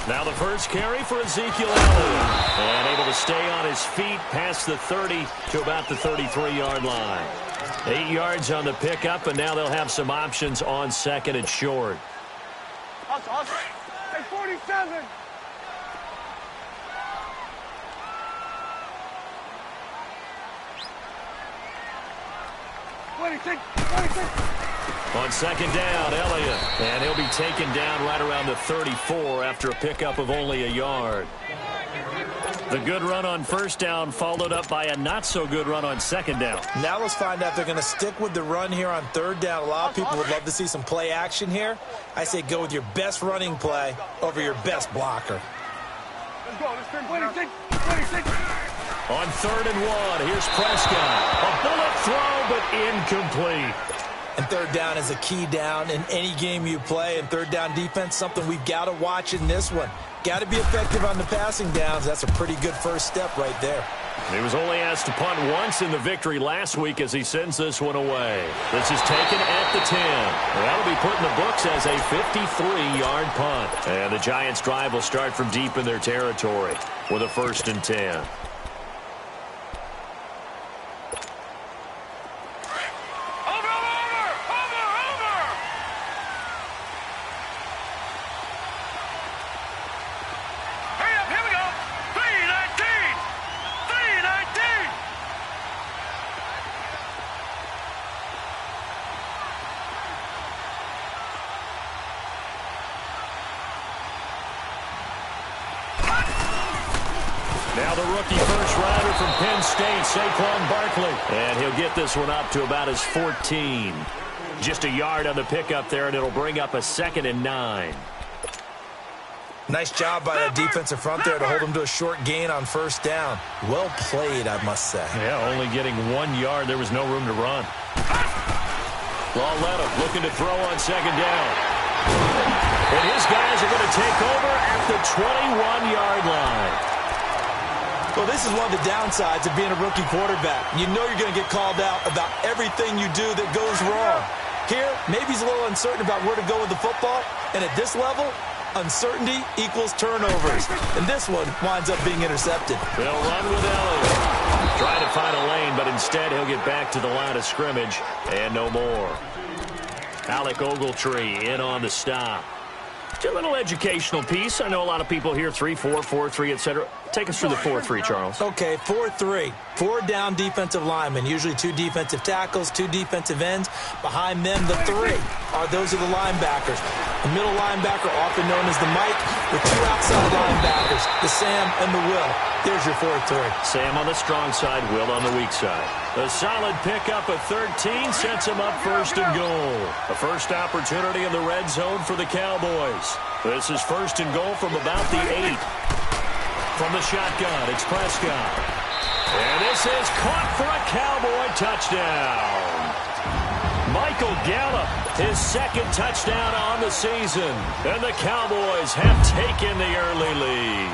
Now the first carry for Ezekiel Elliott. And able to stay on his feet past the 30 to about the 33-yard line. 8 yards on the pickup, and now they'll have some options on second and short. Hey, 47. On second down, Elliott. And he'll be taken down right around the 34 after a pickup of only a yard. The good run on first down followed up by a not-so-good run on second down. Now let's find out if they're going to stick with the run here on third down. A lot of people would love to see some play action here. I say go with your best running play over your best blocker. Let's go. Let's 26. On 3rd and 1, here's Prescott. A bullet throw, but incomplete. And third down is a key down in any game you play. And third down defense, something we've got to watch in this one. Got to be effective on the passing downs. That's a pretty good first step right there. He was only asked to punt once in the victory last week as he sends this one away. This is taken at the 10. That'll be put in the books as a 53-yard punt. And the Giants' drive will start from deep in their territory with a 1st and 10. Now the rookie first-rounder from Penn State, Saquon Barkley. And he'll get this one up to about his 14. Just a yard on the pickup there, and it'll bring up a 2nd and 9. Nice job by that defensive front there to hold him to a short gain on first down. Well played, I must say. Yeah, only getting 1 yard. There was no room to run. Lauletta looking to throw on second down. And his guys are going to take over at the 21-yard line. Well, this is one of the downsides of being a rookie quarterback. You know you're going to get called out about everything you do that goes wrong. Here, maybe he's a little uncertain about where to go with the football. And at this level, uncertainty equals turnovers. And this one winds up being intercepted. They'll run with Elliott. Trying to find a lane, but instead he'll get back to the line of scrimmage. And no more. Alec Ogletree in on the stop. A little educational piece. I know a lot of people hear 3-4, 4-3, etc. Take us through the 4-3, Charles. Okay, 4-3. 4 down defensive linemen, usually 2 defensive tackles, 2 defensive ends. Behind them, the 3 those are the linebackers. The middle linebacker, often known as the Mike, with 2 outside linebackers, the Sam and the Will. There's your 4-3. Sam on the strong side, Will on the weak side. A solid pickup of 13 sets him up 1st and goal. A first opportunity in the red zone for the Cowboys. This is 1st and goal from about the 8. From the shotgun, it's Prescott. And this is caught for a Cowboy touchdown. Michael Gallup, his 2nd touchdown on the season. And the Cowboys have taken the early lead.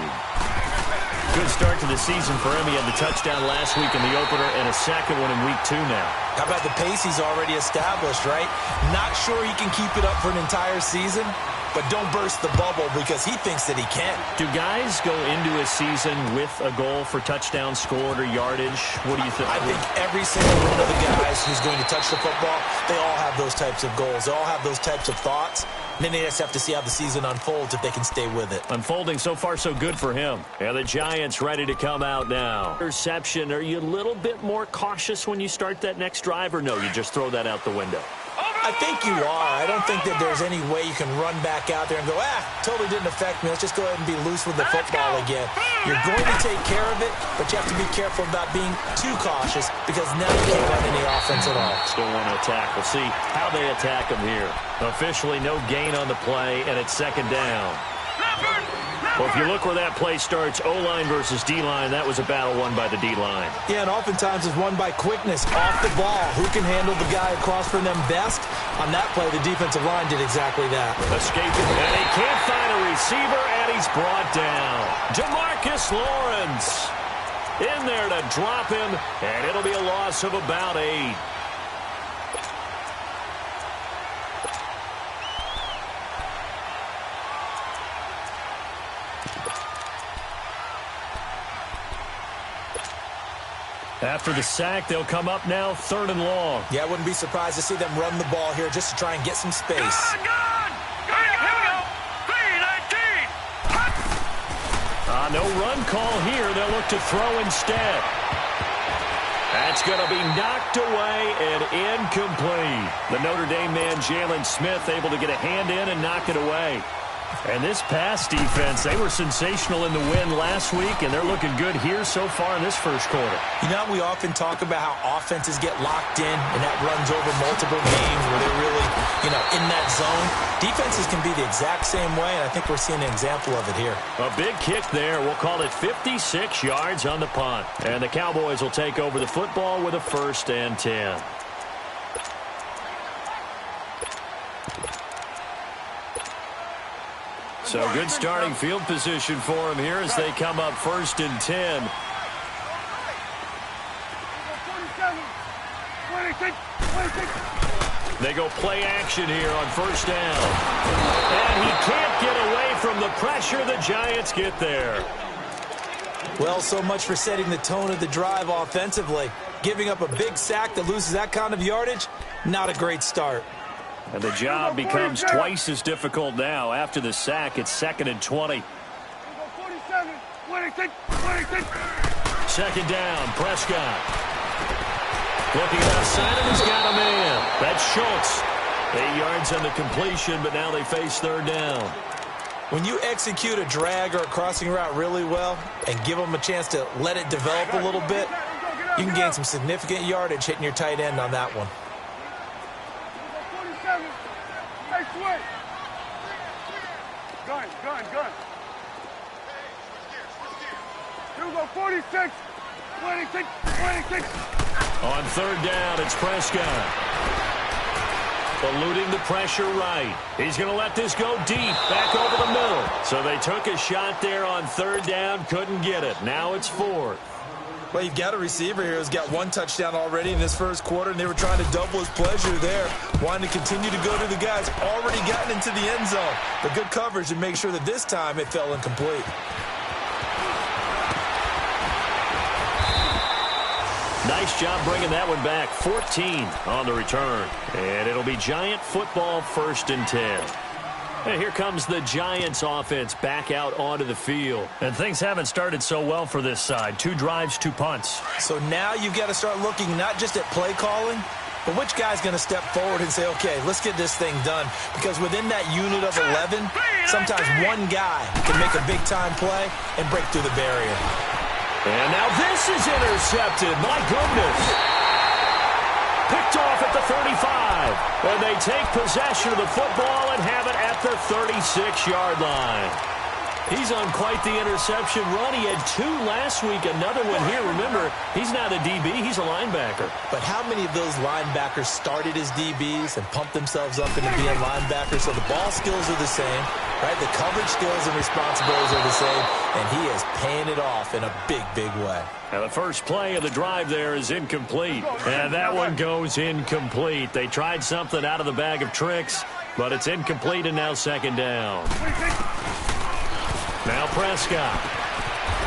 Good start to the season for him. He had the touchdown last week in the opener and a 2nd one in week 2 now. How about the pace he's already established, right? Not sure he can keep it up for an entire season, but don't burst the bubble because he thinks that he can. Do guys go into a season with a goal for touchdown scored or yardage? What do you think? I think every single one of the guys who's going to touch the football, they all have those types of goals. They all have those types of thoughts. And then they just have to see how the season unfolds if they can stay with it. Unfolding so far so good for him. And the Giants ready to come out now. Interception, are you a little bit more cautious when you start that next drive, or no, you just throw that out the window? I think you are. I don't think that there's any way you can run back out there and go, totally didn't affect me. Let's just go ahead and be loose with the football again. You're going to take care of it, but you have to be careful about being too cautious because now you can't run any offense at all. Still want to attack. We'll see how they attack him here. Officially no gain on the play, and it's 2nd down. Well, if you look where that play starts, O-line versus D-line, that was a battle won by the D-line. Yeah, and oftentimes it's won by quickness off the ball. Who can handle the guy across from them best? On that play, the defensive line did exactly that. Escaping, and he can't find a receiver, and he's brought down. Demarcus Lawrence in there to drop him, and it'll be a loss of about 8. After the sack, they'll come up now 3rd and long. Yeah, I wouldn't be surprised to see them run the ball here just to try and get some space. Here we go. 3-19. No run call here. They'll look to throw instead. That's going to be knocked away and incomplete. The Notre Dame man, Jalen Smith, able to get a hand in and knock it away. And this pass defense, they were sensational in the win last week, and they're looking good here so far in this first quarter. You know, we often talk about how offenses get locked in, and that runs over multiple games where they're really, in that zone. Defenses can be the exact same way, and I think we're seeing an example of it here. A big kick there. We'll call it 56 yards on the punt. And the Cowboys will take over the football with a 1st and 10. So good starting field position for them here as they come up 1st and 10. 27, 26. They go play action here on 1st down. And he can't get away from the pressure. The Giants get there. Well, so much for setting the tone of the drive offensively. Giving up a big sack that loses that kind of yardage, not a great start. And the job becomes twice as difficult now. After the sack, it's 2nd and 20. 47, 26, 26. 2nd down, Prescott. Looking outside, and he's got a man. That's Schultz. 8 yards on the completion, but now they face 3rd down. When you execute a drag or a crossing route really well and give them a chance to let it develop a little bit, you can gain some significant yardage hitting your tight end on that one. 47. Hey, switch. Gun. Here we go, 46, 26, 26. On 3rd down, it's Prescott. Eluding the pressure right. He's going to let this go deep, back over the middle. So they took a shot there on 3rd down, couldn't get it. Now it's 4th. Well, you've got a receiver here who's got 1 touchdown already in this first quarter, and they were trying to double his pleasure there, wanting to continue to go to the guys already gotten into the end zone. But good coverage to make sure that this time it fell incomplete. Nice job bringing that one back. 14 on the return. And it'll be Giant football 1st and 10. And here comes the Giants offense back out onto the field. And things haven't started so well for this side. 2 drives, 2 punts. So now you've got to start looking not just at play calling, but which guy's going to step forward and say, okay, let's get this thing done. Because within that unit of 11, sometimes one guy can make a big-time play and break through the barrier. And now this is intercepted. My goodness. Picked off at the 35. And they take possession of the football and have it at the 36-yard line. He's on quite the interception run. He had 2 last week, another one here. Remember, he's not a DB, he's a linebacker. But how many of those linebackers started as DBs and pumped themselves up into being linebackers? So the ball skills are the same, right? The coverage skills and responsibilities are the same, and he is paying it off in a big, big way. Now the first play of the drive there is incomplete. And that one goes incomplete. They tried something out of the bag of tricks, but it's incomplete and now 2nd down. Now Prescott.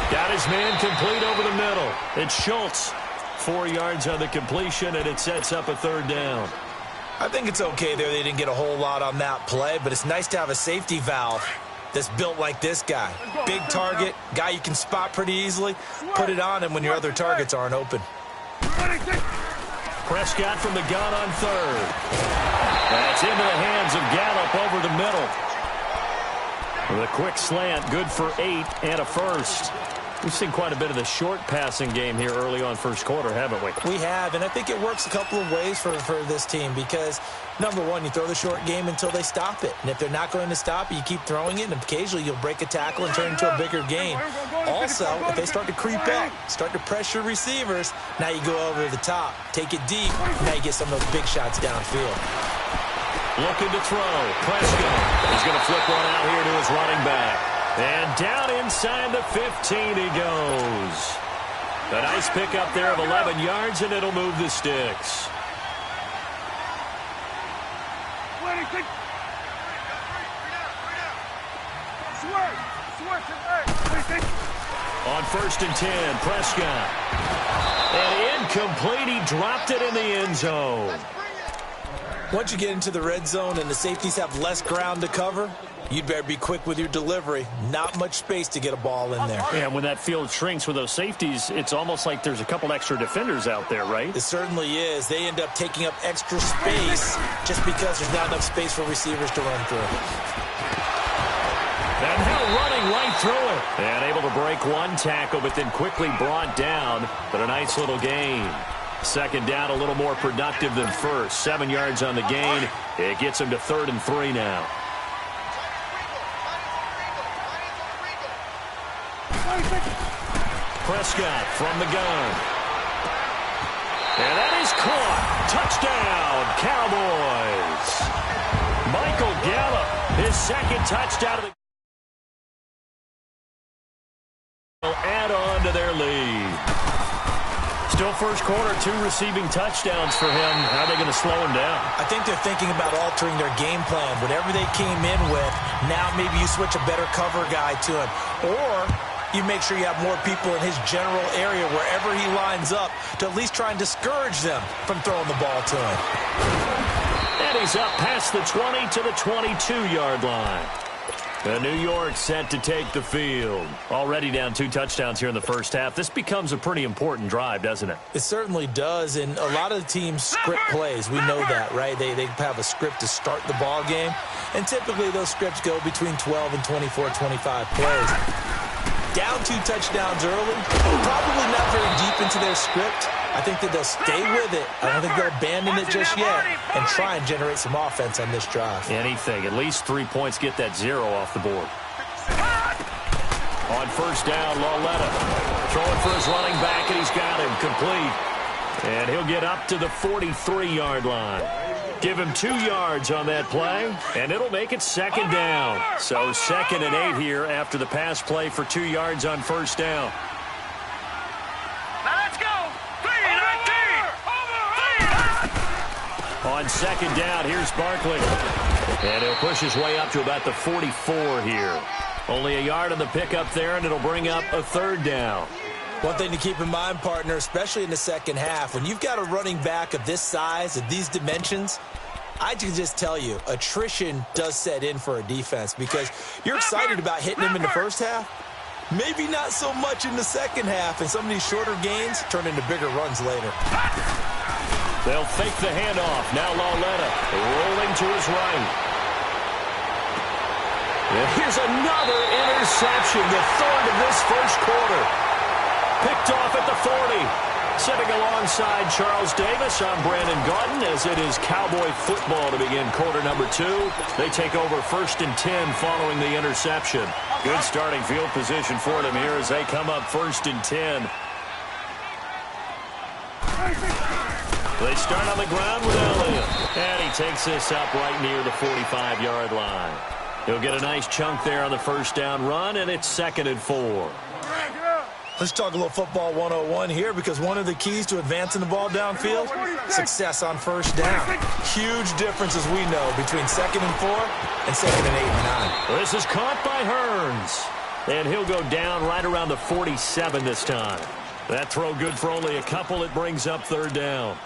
Got his man complete over the middle. It's Schultz. 4 yards on the completion, and it sets up a 3rd down. I think it's okay there. They didn't get a whole lot on that play, but it's nice to have a safety valve that's built like this guy. Big target, guy you can spot pretty easily. Put it on him when your other targets aren't open. Prescott from the gun on 3rd. That's into the hands of Gallup over the middle. With a quick slant, good for 8 and a first. We've seen quite a bit of the short passing game here early on first quarter, haven't we? We have, and I think it works a couple of ways for this team because, number one, you throw the short game until they stop it. And if they're not going to stop it, you keep throwing it, and occasionally you'll break a tackle and turn it into a bigger gain. Also, if they start to creep up, start to pressure receivers, now you go over the top, take it deep, now you get some of those big shots downfield. Looking to throw. Prescott. He's going to flip one out here to his running back. And down inside the 15 he goes. A nice pickup there of 11 yards, and it'll move the sticks. On 1st and 10, Prescott. And incomplete. He dropped it in the end zone. Once you get into the red zone and the safeties have less ground to cover, you'd better be quick with your delivery. Not much space to get a ball in there. Yeah, when that field shrinks with those safeties, it's almost like there's a couple extra defenders out there, right? It certainly is. They end up taking up extra space just because there's not enough space for receivers to run through. And now running right through it. And able to break one tackle, but then quickly brought down. But a nice little gain. Second down, a little more productive than first. 7 yards on the gain. It gets him to 3rd and 3 now. Prescott from the gun. And that is caught. Touchdown, Cowboys. Michael Gallup, his second touchdown of the will add on to their lead. Still first quarter, 2 receiving touchdowns for him. How are they going to slow him down? I think they're thinking about altering their game plan. Whatever they came in with, now maybe you switch a better cover guy to him. Or you make sure you have more people in his general area wherever he lines up to at least try and discourage them from throwing the ball to him. And he's up past the 20 to the 22-yard line. The New York set to take the field. Already down 2 touchdowns here in the first half. This becomes a pretty important drive, doesn't it? It certainly does, and a lot of the teams script plays. We know that, right? They have a script to start the ball game, and typically those scripts go between 12 and 24, 25 plays. Down 2 touchdowns early, probably not very deep into their script. I think that they'll stay with it. I don't think they'll abandon it just yet and try and generate some offense on this drive. Anything. At least 3 points, get that 0 off the board. On first down, Lauletta throwing for his running back, and he's got him complete. And he'll get up to the 43-yard line. Give him 2 yards on that play, and it'll make it 2nd down. So 2nd and 8 here after the pass play for 2 yards on first down. On 2nd down, here's Barkley. And he'll push his way up to about the 44 here. Only a yard on the pickup there, and it'll bring up a 3rd down. One thing to keep in mind, partner, especially in the second half, when you've got a running back of this size, of these dimensions, I can just tell you, attrition does set in for a defense because you're excited about hitting him in the first half. Maybe not so much in the second half, and some of these shorter gains turn into bigger runs later. They'll fake the handoff. Now Lauletta rolling to his right. And here's another interception, the 3rd of this first quarter. Picked off at the 40. Sitting alongside Charles Davis, I'm Brandon Gaudin, as it is Cowboy football to begin quarter number 2. They take over 1st and 10 following the interception. Good starting field position for them here as they come up 1st and 10. They start on the ground with Elliott. And he takes this up right near the 45-yard line. He'll get a nice chunk there on the first down run, and it's 2nd and 4. Let's talk a little football 101 here because one of the keys to advancing the ball downfield, success on first down. Huge difference, as we know, between 2nd and 4 and 2nd and 8 and 9. This is caught by Hearns. And he'll go down right around the 47 this time. That throw good for only a couple. It brings up 3rd down.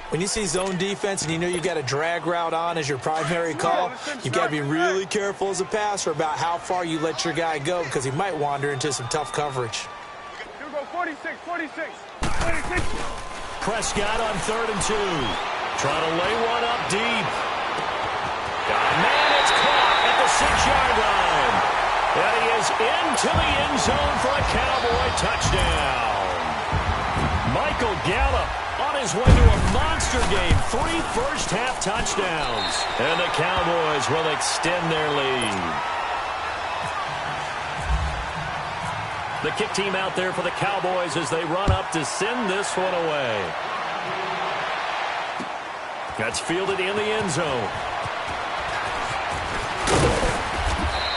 When you see zone defense and you know you've got a drag route on as your primary call, you've got to be really careful as a passer about how far you let your guy go because he might wander into some tough coverage. 46. Prescott on 3rd and 2. Trying to lay one up deep. Man, it's caught at the 6-yard line. And he is into the end zone for a Cowboy touchdown. Michael Gallup on his way to a monster game. 3 first-half touchdowns. And the Cowboys will extend their lead. The kick team out there for the Cowboys as they run up to send this one away. That's fielded in the end zone.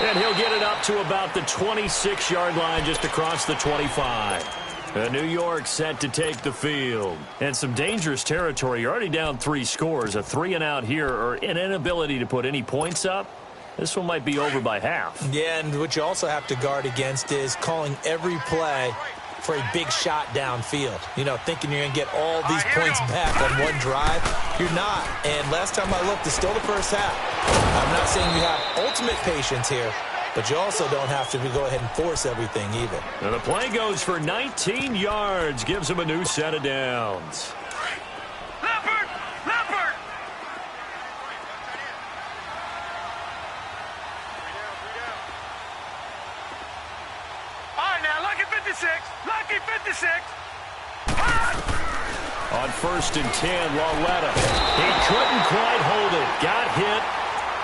And he'll get it up to about the 26-yard line just across the 25. New York set to take the field. And some dangerous territory. You're already down 3 scores. A 3-and-out here or an inability to put any points up. This one might be over by half. Yeah, and what you also have to guard against is calling every play for a big shot downfield. You know, thinking you're going to get all these points back on one drive. You're not. And last time I looked, it's still the first half. I'm not saying you have ultimate patience here, but you also don't have to go ahead and force everything either. And the play goes for 19 yards. Gives him a new set of downs. Leopard! Leopard! All right, now, lucky 56. Lucky 56. On 1st and 10, Lawletta. He couldn't quite hold it. Got hit.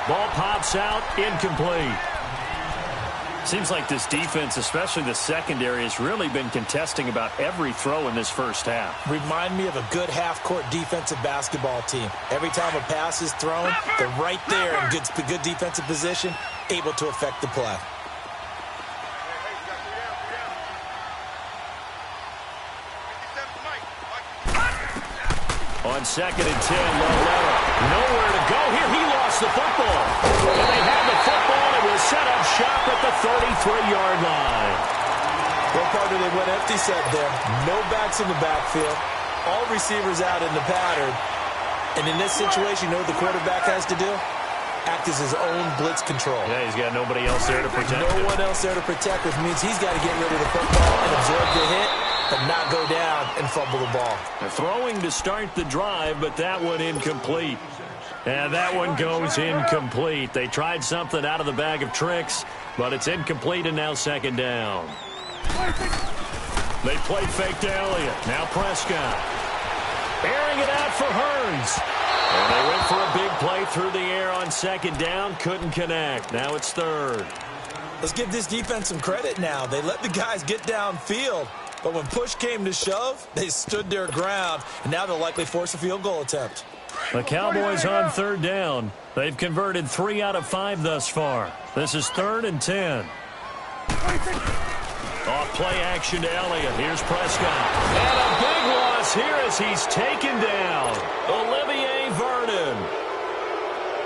Ball pops out. Incomplete. Seems like this defense, especially the secondary, has really been contesting about every throw in this first half. Remind me of a good half-court defensive basketball team. Every time a pass is thrown, they're right there in good defensive position, able to affect the play. On 2nd and 10, Lawletta. Nowhere to go here. He lost the football. And they have the football. It will set up shop at the 33-yard line. Well, partner, they went empty set there. No backs in the backfield. All receivers out in the pattern. And in this situation, you know what the quarterback has to do? Act as his own blitz control. Yeah, he's got nobody else there to protect him. No one else there to protect, which means he's got to get rid of the football and absorb the hit, but not go down and fumble the ball. They're throwing to start the drive, but that one incomplete. And that one goes incomplete. They tried something out of the bag of tricks, but it's incomplete and now 2nd down. They play fake to Elliott. Now Prescott. Airing it out for Hearns. And they went for a big play through the air on 2nd down. Couldn't connect. Now it's 3rd. Let's give this defense some credit now. They let the guys get downfield, but when push came to shove, they stood their ground, and now they'll likely force a field goal attempt. The Cowboys on 3rd down. They've converted 3 out of 5 thus far. This is 3rd and 10. Off play action to Elliott. Here's Prescott. And a big loss here as he's taken down. Olivier Vernon.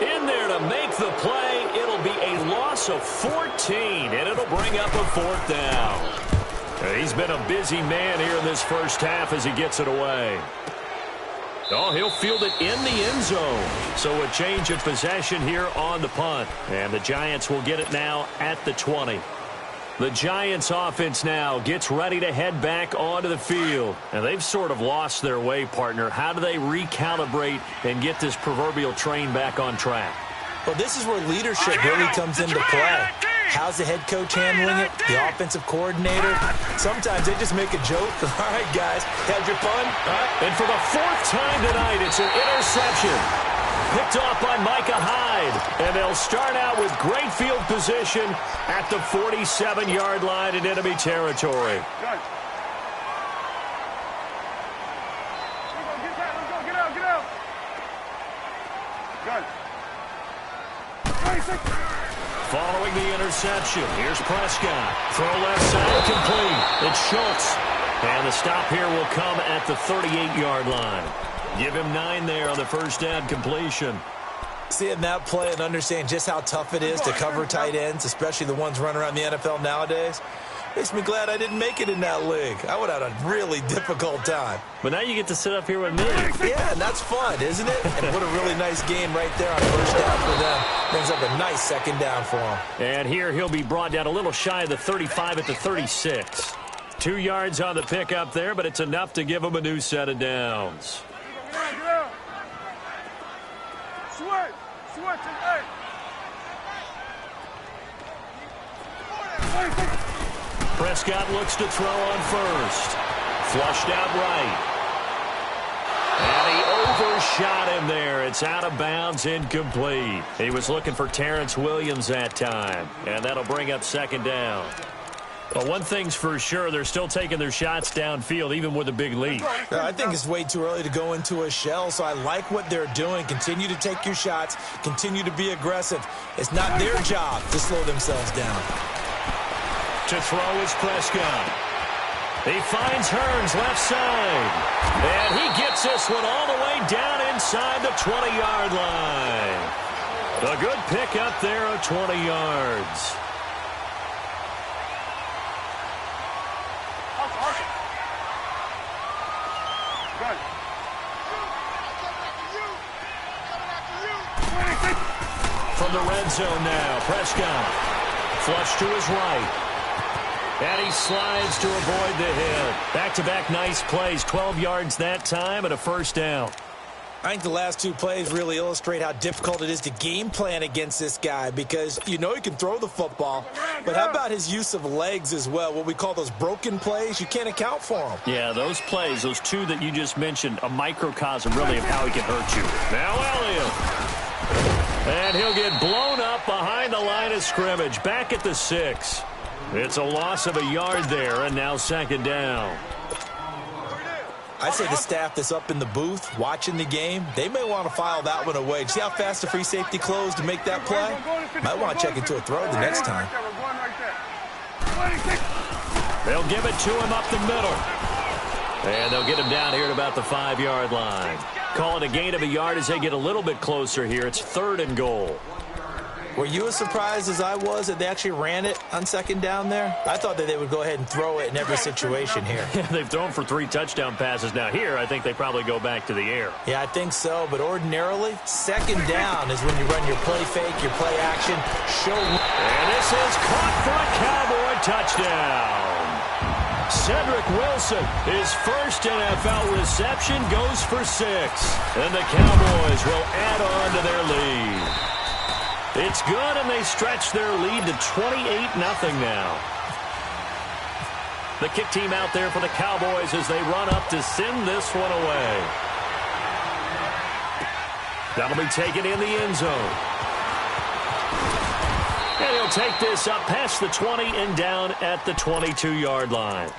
In there to make the play. It'll be a loss of 14, and it'll bring up a 4th down. He's been a busy man here in this first half as he gets it away. Oh, he'll field it in the end zone. So a change of possession here on the punt. And the Giants will get it now at the 20. The Giants offense now gets ready to head back onto the field. And they've sort of lost their way, partner. How do they recalibrate and get this proverbial train back on track? Well, this is where leadership really comes into play. How's the head coach handling it? The offensive coordinator? Sometimes they just make a joke. All right, guys, had your fun? And for the 4th time tonight, it's an interception. Picked off by Micah Hyde. And they'll start out with great field position at the 47-yard line in enemy territory. Good. Get out, get out. Good. 26. Following the interception, here's Prescott. Throw left side, complete. It's Schultz. And the stop here will come at the 38-yard line. Give him 9 there on the first down completion. Seeing that play and understanding just how tough it is to cover tight ends, especially the ones running around the NFL nowadays, makes me glad I didn't make it in that league. I would have had a really difficult time. But now you get to sit up here with me. Yeah, and that's fun, isn't it? And what a really nice game right there on first down for them. Brings up a nice 2nd down for him. And here he'll be brought down a little shy of the 35 at the 36. 2 yards on the pickup there, but it's enough to give him a new set of downs. Get out. Switch, hey. Prescott looks to throw on first. Flushed out right. And he overshot him there. It's out of bounds, incomplete. He was looking for Terrence Williams that time. And that'll bring up 2nd down. Well, one thing's for sure, they're still taking their shots downfield, even with a big lead. I think it's way too early to go into a shell, so I like what they're doing. Continue to take your shots. Continue to be aggressive. It's not their job to slow themselves down. To throw is Prescott. He finds Hearns left side. And he gets this one all the way down inside the 20-yard line. A good pick up there of 20 yards. From the red zone now, Prescott. Flush to his right. And he slides to avoid the hit. Back-to-back nice plays. 12 yards that time and a first down. I think the last two plays really illustrate how difficult it is to game plan against this guy because you know he can throw the football, but how about his use of legs as well? What we call those broken plays, you can't account for them. Yeah, those plays, those two that you just mentioned, a microcosm really of how he can hurt you. Now Elliott. And he'll get blown up behind the line of scrimmage, back at the 6. It's a loss of a yard there, and now second down. I'd say the staff that's up in the booth watching the game, they may want to file that one away. See how fast the free safety closed to make that play? Might want to check into a throw the next time. They'll give it to him up the middle. And they'll get him down here at about the 5-yard line. Call it a gain of a yard as they get a little bit closer here. It's 3rd and goal. Were you as surprised as I was that they actually ran it on second down there? I thought that they would go ahead and throw it in every situation here. Yeah, they've thrown for 3 touchdown passes. Now here, I think they probably go back to the air. Yeah, I think so. But ordinarily, second down is when you run your play fake, your play action. And this is caught for a Cowboy touchdown. Cedric Wilson, his first NFL reception, goes for 6. And the Cowboys will add on to their lead. It's good, and they stretch their lead to 28-0 now. The kick team out there for the Cowboys as they run up to send this one away. That'll be taken in the end zone. And he'll take this up past the 20 and down at the 22-yard line.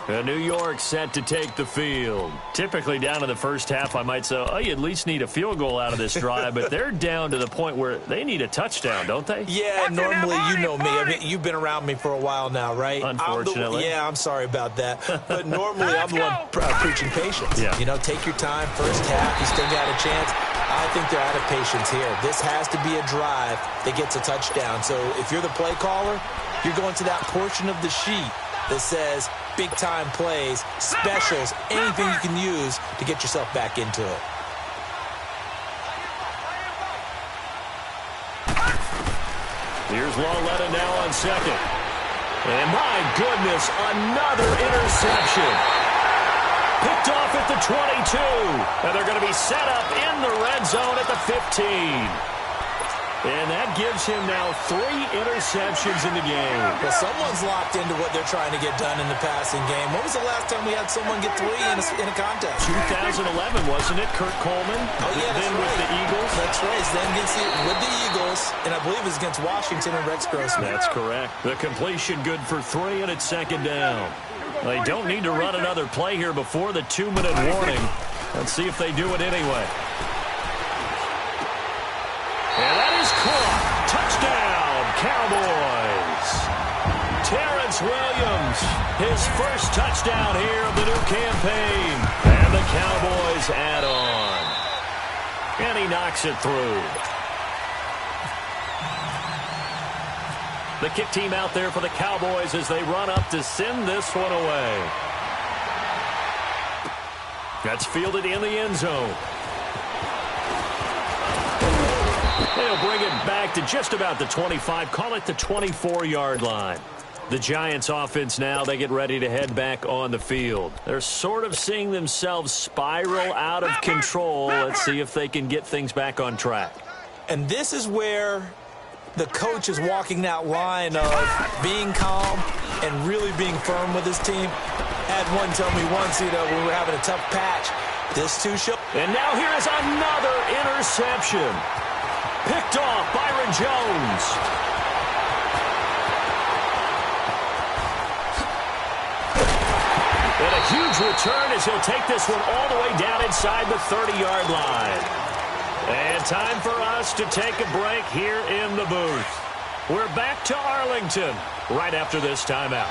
And New York set to take the field. Typically down in the first half, I might say, oh, you at least need a field goal out of this drive, but they're down to the point where they need a touchdown, don't they? Yeah, normally, you know me. I mean, you've been around me for a while now, right? Unfortunately. I'm sorry about that. But normally, I'm the one preaching patience. Yeah. You know, take your time. First half, you still got a chance. I think they're out of patience here. This has to be a drive that gets a touchdown. So if you're the play caller, you're going to that portion of the sheet that says big-time plays, specials, anything you can use to get yourself back into it. Here's Lauletta now on second. And my goodness, another interception. Picked off at the 22. And they're going to be set up in the red zone at the 15. And that gives him now 3 interceptions in the game. Well, someone's locked into what they're trying to get done in the passing game. When was the last time we had someone get 3 in a contest? 2011, wasn't it? Kurt Coleman. Oh, yeah, then with the Eagles. That's right. Then with the Eagles, and I believe it's against Washington and Rex Grossman. That's correct. The completion good for 3, and it's second down. They don't need to run another play here before the 2-minute warning. Let's see if they do it anyway. And that is caught. Touchdown, Cowboys. Terrence Williams, his first touchdown here of the new campaign. And the Cowboys add on. And he knocks it through. The kick team out there for the Cowboys as they run up to send this one away. That's fielded in the end zone. They'll bring it back to just about the 25, call it the 24-yard line. The Giants offense now, they get ready to head back on the field. They're sort of seeing themselves spiral out of control. Let's see if they can get things back on track. And this is where the coach is walking that line of being calm and really being firm with his team. Had one tell me once, when we were having a tough patch, this too show. And now here is another interception. Picked off Byron Jones. And a huge return as he'll take this one all the way down inside the 30-yard line. And time for us to take a break here in the booth. We're back to Arlington right after this timeout.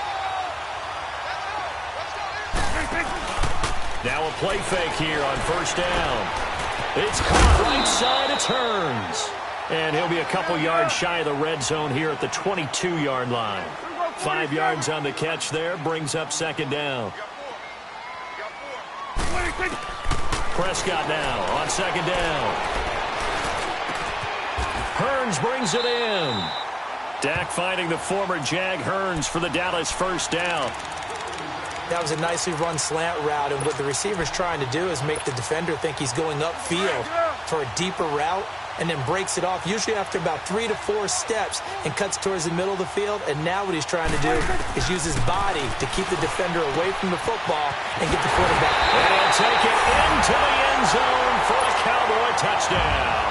Now a play fake here on first down. It's caught right side of turns. And he'll be a couple yards shy of the red zone here at the 22-yard line. 5 yards on the catch there, brings up second down. Prescott now on second down. Hearns brings it in. Dak finding the former Jag Hearns for the Dallas first down. That was a nicely run slant route, and what the receiver's trying to do is make the defender think he's going upfield for a deeper route, and then breaks it off, usually after about 3 to 4 steps, and cuts towards the middle of the field. And now what he's trying to do is use his body to keep the defender away from the football and get the quarterback. And he'll take it into the end zone for a Cowboy touchdown.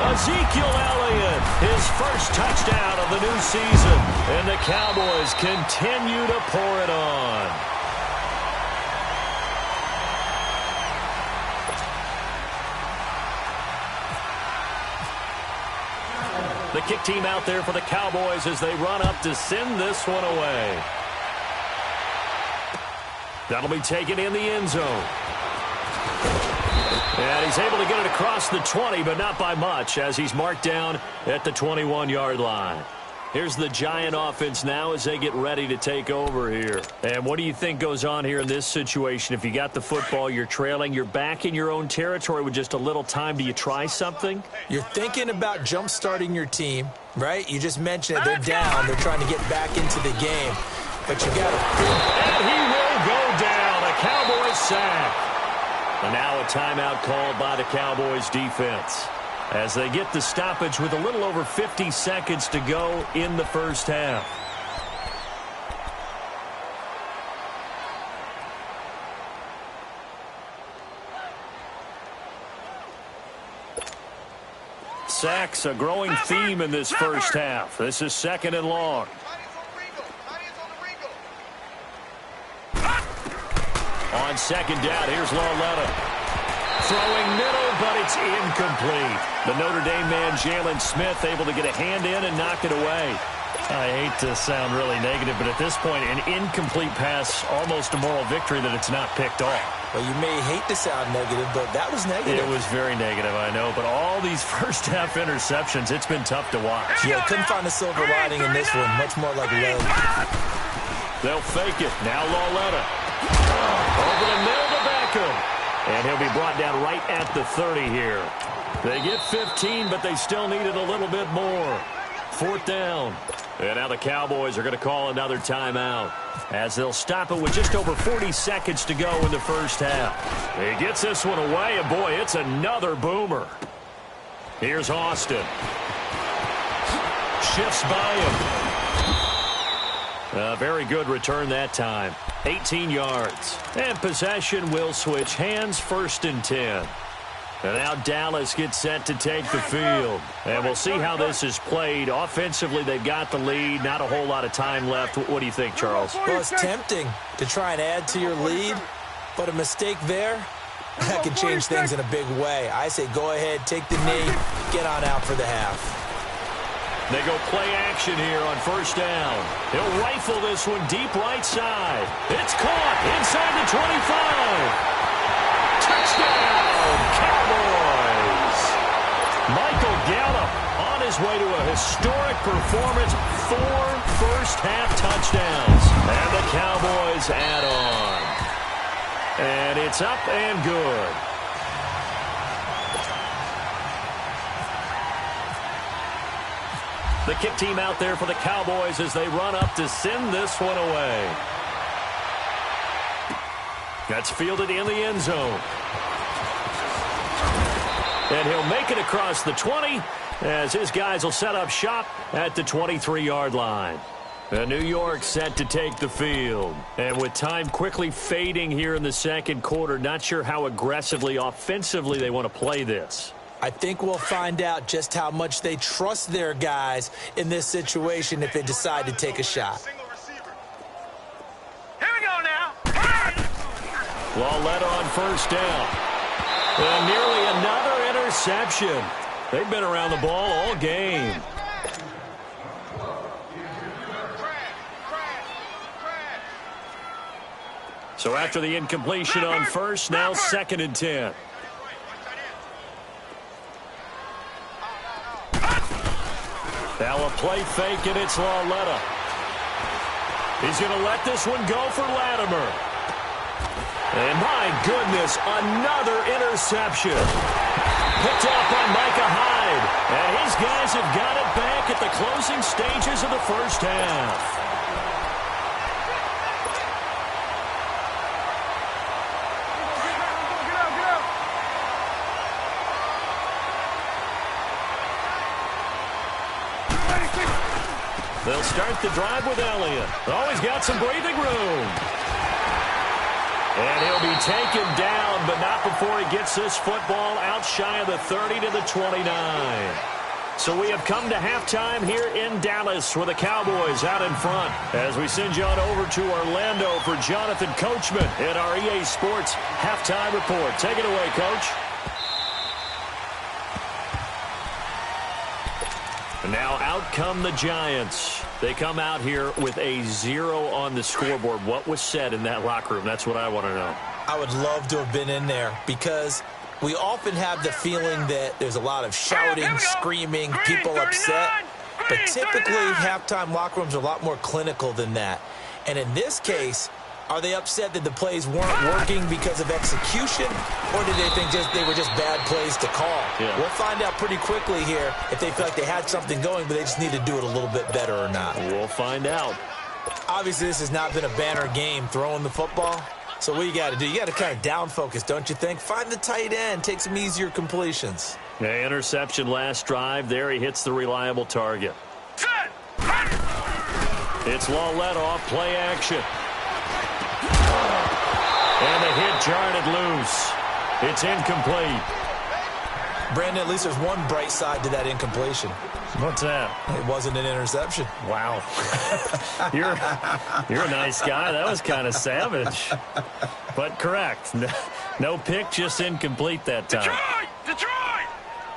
Ezekiel Elliott, his first touchdown of the new season, and the Cowboys continue to pour it on. The kick team out there for the Cowboys as they run up to send this one away. That'll be taken in the end zone. And he's able to get it across the 20, but not by much, as he's marked down at the 21-yard line. Here's the Giant offense now as they get ready to take over here. And what do you think goes on here in this situation? If you got the football, you're trailing, you're back in your own territory with just a little time. Do you try something? You're thinking about jump-starting your team, right? You just mentioned it. They're down. They're trying to get back into the game. But you got to... And he will go down. A Cowboys sack. And now a timeout called by the Cowboys defense as they get the stoppage with a little over 50 seconds to go in the first half. Sacks, a growing theme in this first half. This is second and long. On second down, here's Lauletta. Throwing middle, but it's incomplete. The Notre Dame man, Jalen Smith, able to get a hand in and knock it away. I hate to sound really negative, but at this point, an incomplete pass, almost a moral victory that it's not picked off. Well, you may hate to sound negative, but that was negative. It was very negative, I know. But all these first-half interceptions, it's been tough to watch. Yeah, couldn't find a silver lining in this one. Much more like lead. They'll fake it. Now Lauletta. Over the middle to Beckham. And he'll be brought down right at the 30 here. They get 15, but they still needed a little bit more. Fourth down. And now the Cowboys are going to call another timeout as they'll stop it with just over 40 seconds to go in the first half. He gets this one away, and boy, it's another boomer. Here's Austin. Shifts by him. A very good return that time. 18 yards. And possession will switch hands, first and 10. And now Dallas gets set to take the field. And we'll see how this is played. Offensively, they've got the lead. Not a whole lot of time left. What do you think, Charles? Well, it's tempting to try and add to your lead, but a mistake there, that could change things in a big way. I say go ahead, take the knee, get on out for the half. They go play action here on first down. He'll rifle this one deep right side. It's caught inside the 25. Touchdown, Cowboys. Michael Gallup on his way to a historic performance. 4 first-half touchdowns. And the Cowboys add on. And it's up and good. The kick team out there for the Cowboys as they run up to send this one away. That's fielded in the end zone. And he'll make it across the 20 as his guys will set up shop at the 23-yard line. New York set to take the field. And with time quickly fading here in the second quarter, not sure how aggressively, offensively they want to play this. I think we'll find out just how much they trust their guys in this situation if they decide to take a shot. Here we go now. Lauletta on first down. And nearly another interception. They've been around the ball all game. So after the incompletion on first, now second and 10. Now a play fake, and it's Lauletta. He's going to let this one go for Latimer. And my goodness, another interception. Picked off by Micah Hyde. And his guys have got it back at the closing stages of the first half. They'll start the drive with Elliott. Oh, he's got some breathing room. And he'll be taken down, but not before he gets this football out shy of the 30 to the 29. So we have come to halftime here in Dallas with the Cowboys out in front. As we send you on over to Orlando for Jonathan Coachman in our EA Sports halftime report. Take it away, Coach. And now out come the Giants. They come out here with a 0 on the scoreboard. What was said in that locker room? That's what I want to know. I would love to have been in there because we often have the feeling that there's a lot of shouting, screaming, people upset. But typically, halftime locker rooms are a lot more clinical than that. And in this case, are they upset that the plays weren't working because of execution, or did they think they were just bad plays to call? Yeah. We'll find out pretty quickly here if they feel like they had something going, but they just need to do it a little bit better or not. We'll find out. Obviously, this has not been a banner game throwing the football. So what you got to do, you got to kind of down focus, don't you think? Find the tight end, take some easier completions. Yeah, interception last drive. There he hits the reliable target. It's Lauletta off play action. And the hit jarred it loose. It's incomplete. Brandon, at least there's one bright side to that incompletion. What's that? It wasn't an interception. Wow. You're a nice guy. That was kind of savage. But correct. No pick, just incomplete that time. Detroit!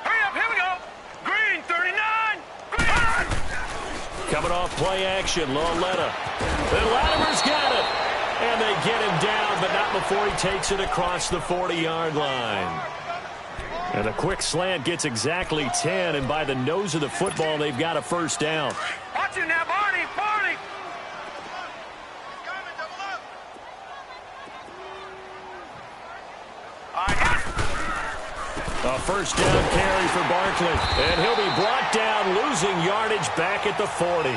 Hurry up, here we go! Green, 39! Green! Coming off play action, Lauletta. And Latimer's got it. And they get him down, but not before he takes it across the 40-yard line. And a quick slant gets exactly 10, and by the nose of the football, they've got a first down. Watch it now, Barney! Barney! A first down carry for Barkley. And he'll be brought down, losing yardage back at the 40.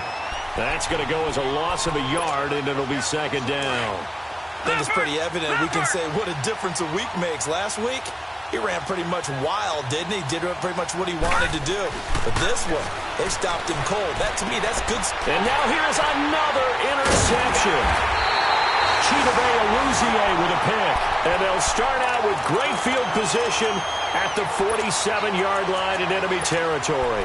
That's going to go as a loss of a yard, and it'll be second down. I think it's pretty evident. We can say what a difference a week makes. Last week, he ran pretty much wild, didn't he? Did pretty much what he wanted to do. But this one, they stopped him cold. That, to me, that's good. And now here's another interception. Chidobe Awuzie with a pick. And they'll start out with great field position at the 47-yard line in enemy territory.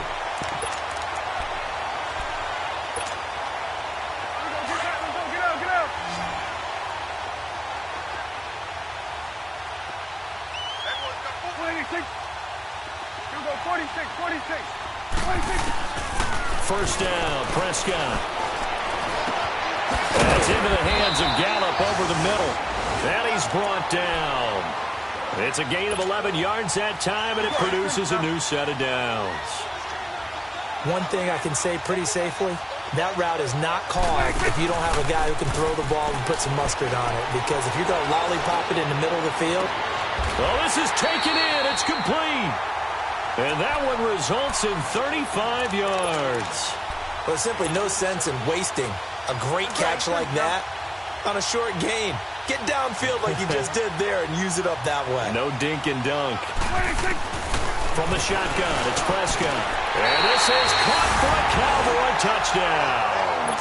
First down, Prescott. That's into the hands of Gallup over the middle. And he's brought down. It's a gain of 11 yards that time, and it produces a new set of downs. One thing I can say pretty safely, that route is not called if you don't have a guy who can throw the ball and put some mustard on it. Because if you're going to lollipop it in the middle of the field. Well, this is taken in. It's complete. And that one results in 35 yards. Well, there's simply no sense in wasting a great catch like that on a short gain. Get downfield like you just did there and use it up that way. No dink and dunk. From the shotgun, it's Prescott. And this is caught for a Cowboy touchdown.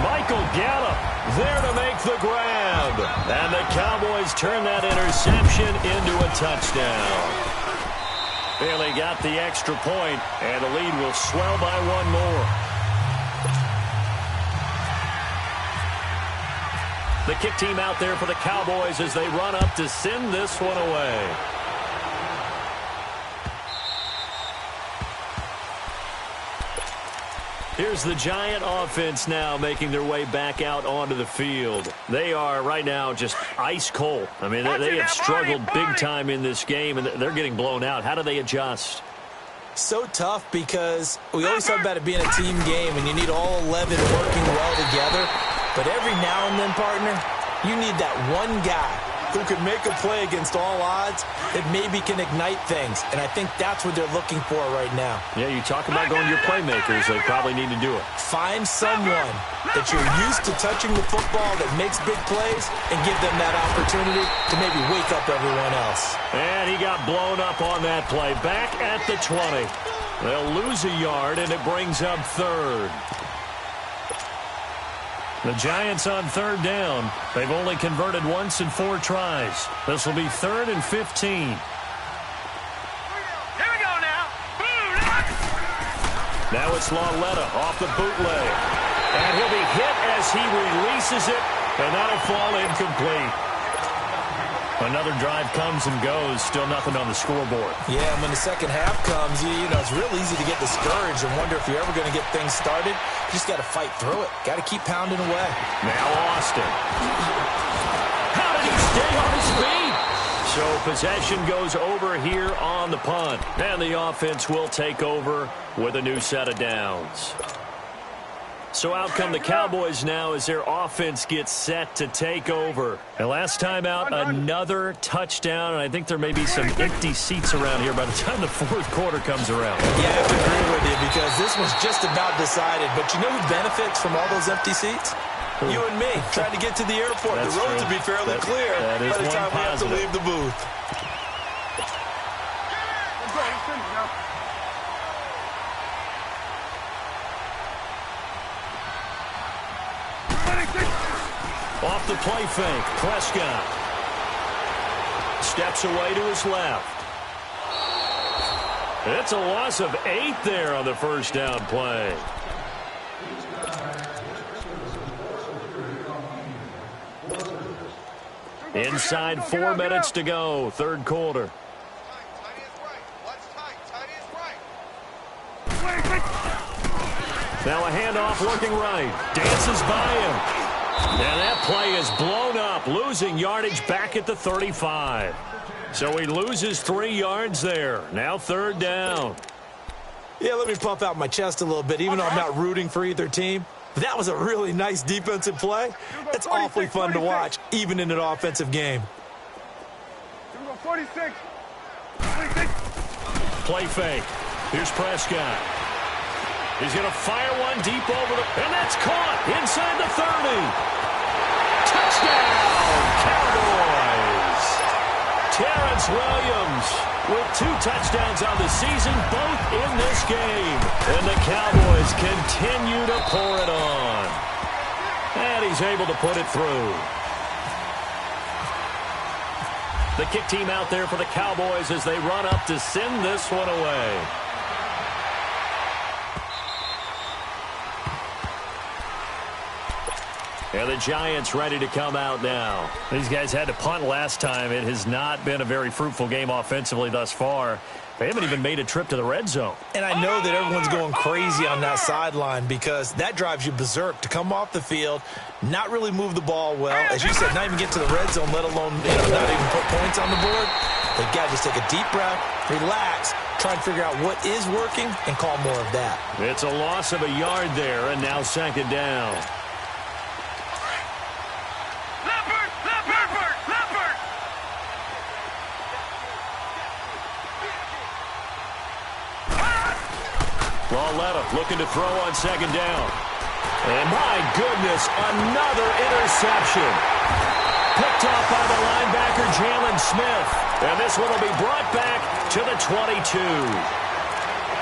Michael Gallup there to make the grab. And the Cowboys turn that interception into a touchdown. Bailey got the extra point, and the lead will swell by one more. The kick team out there for the Cowboys as they run up to send this one away. Here's the Giant offense now making their way back out onto the field. They are right now just ice cold. I mean, they have struggled big time in this game, and they're getting blown out. How do they adjust? So tough because we always talk about it being a team game and you need all 11 working well together. But every now and then, partner, you need that one guy who can make a play against all odds that maybe can ignite things. And I think that's what they're looking for right now. Yeah, you talk about going to your playmakers. They probably need to do it. Find someone that you're used to touching the football that makes big plays and give them that opportunity to maybe wake up everyone else. And he got blown up on that play. Back at the 20. They'll lose a yard, and it brings up third. The Giants on third down. They've only converted once in 4 tries. This will be 3rd and 15. Here we go now. Boom! Now it's Lauletta off the bootleg. And he'll be hit as he releases it, and that'll fall incomplete. Another drive comes and goes. Still nothing on the scoreboard. Yeah, and when the second half comes, you know, it's real easy to get discouraged and wonder if you're ever going to get things started. You just got to fight through it. Got to keep pounding away. Now Austin. How did he stay on his feet? So possession goes over here on the punt. And the offense will take over with a new set of downs. So out come the Cowboys now as their offense gets set to take over. And last time out, another touchdown. And I think there may be some empty seats around here by the time the 4th quarter comes around. Yeah, I have to agree with you because this was just about decided. But you know who benefits from all those empty seats? You and me, trying to get to the airport. That's the roads true. will be fairly clear by the time we have to leave the booth. Off the play fake, Prescott steps away to his left. It's a loss of 8 there on the first down play. Inside 4 minutes to go, 3rd quarter. Now a handoff looking right. Dances by him. And that play is blown up, losing yardage back at the 35. So he loses 3 yards there. Now 3rd down. Yeah, let me puff out my chest a little bit, even though I'm not rooting for either team. But that was a really nice defensive play. It's awfully fun to watch, even in an offensive game. 46. Play fake. Here's Prescott. He's going to fire one deep over the... And that's caught inside the 30. Touchdown, Cowboys. Terrence Williams with 2 touchdowns on the season, both in this game. And the Cowboys continue to pour it on. And he's able to put it through. The kick team out there for the Cowboys as they run up to send this one away. And the Giants ready to come out now. These guys had to punt last time. It has not been a very fruitful game offensively thus far. They haven't even made a trip to the red zone. And I know that everyone's going crazy on that sideline because that drives you berserk to come off the field, not really move the ball well. As you said, not even get to the red zone, let alone not even put points on the board. They've got to just take a deep breath, relax, try and figure out what is working, and call more of that. It's a loss of a yard there, and now 2nd down. Lauletta looking to throw on 2nd down. And my goodness, another interception. Picked off by the linebacker, Jalen Smith. And this one will be brought back to the 22.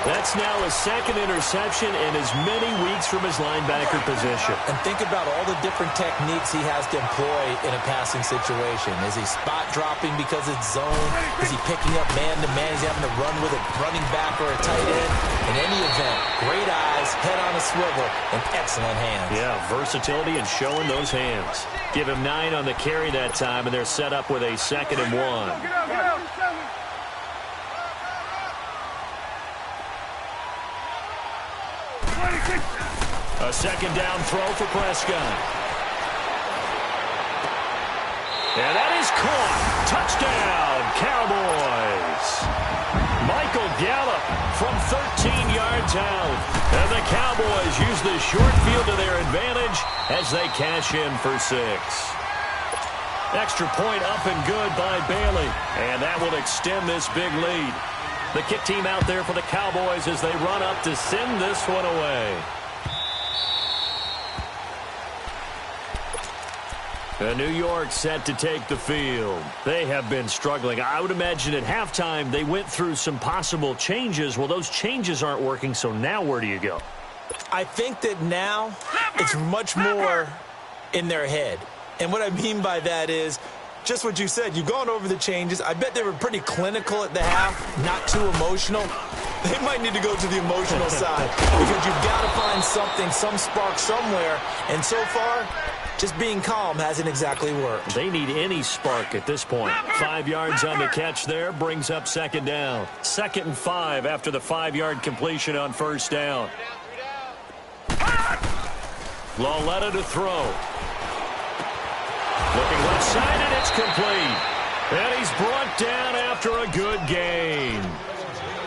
That's now his 2nd interception in as many weeks from his linebacker position. And think about all the different techniques he has to employ in a passing situation. Is he spot dropping because it's zone? Is he picking up man-to-man? Is he having to run with a running back or a tight end? In any event, great eyes, head on a swivel, and excellent hands. Yeah, versatility and showing those hands. Give him 9 on the carry that time, and they're set up with a 2nd and 1. Get out, get out. A 2nd down throw for Prescott. And that is caught. Touchdown, Cowboys. Michael Gallup from 13 yards out. And the Cowboys use the short field to their advantage as they cash in for 6. Extra point up and good by Bailey. And that will extend this big lead. The kick team out there for the Cowboys as they run up to send this one away. And New York set to take the field. They have been struggling. I would imagine at halftime they went through some possible changes. Well, those changes aren't working, so now where do you go? I think that now it's much more in their head. And what I mean by that is just what you said. You've gone over the changes. I bet they were pretty clinical at the half, not too emotional. They might need to go to the emotional side because you've got to find something, some spark somewhere. And so far, just being calm hasn't exactly worked. They need any spark at this point. 5 yards on the catch there brings up second down. 2nd and 5 after the 5-yard completion on first down. Lauletta to throw. Looking left side, and it's complete. And he's brought down after a good gain.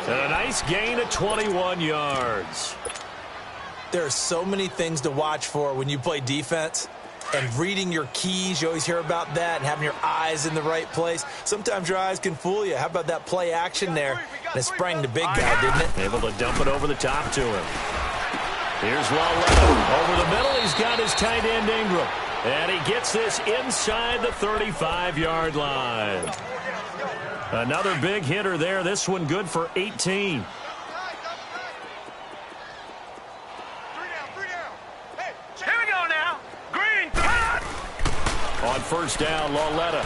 And a nice gain of 21 yards. There are so many things to watch for when you play defense. And reading your keys, you always hear about that, and having your eyes in the right place. Sometimes your eyes can fool you. How about that play action there? And it sprang the big guy, didn't it? Able to dump it over the top to him. Here's Lauletta. Over the middle, he's got his tight end Ingram. And he gets this inside the 35-yard line. Another big hitter there. This one good for 18. On first down, Lauletta.